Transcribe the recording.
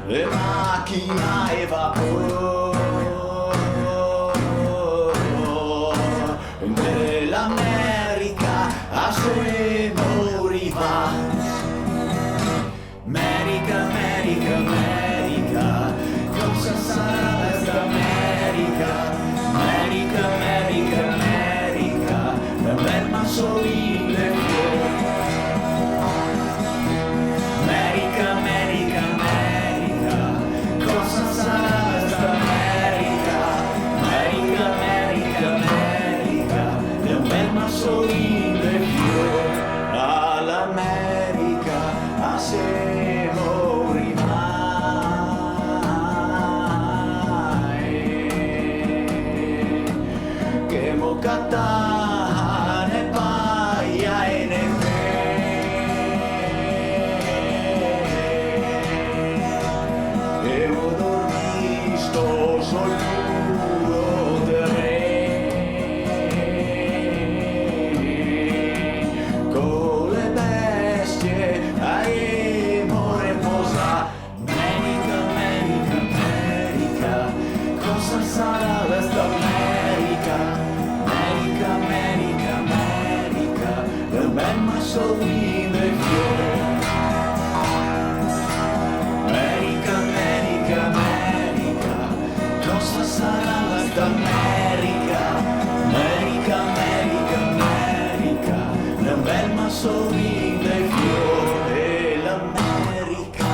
le macchine e vapore nell'America a se moriva. America, America, America, cosa sarà questa America? America, America, America, la bel mansolino America, America, America, cosa sarà questa America? America, America, America, è un bel mansolino all'America a se morirà. Che moccata ne paia e ne e ho dormito solo del re con le bestie ai more posa. America, America, America, cosa sarà questa America? America, America, America, del bel massolino e fiore. America, America, America, cosa sarà questa America? America, America, America, del bel massolino e fiore. L'America,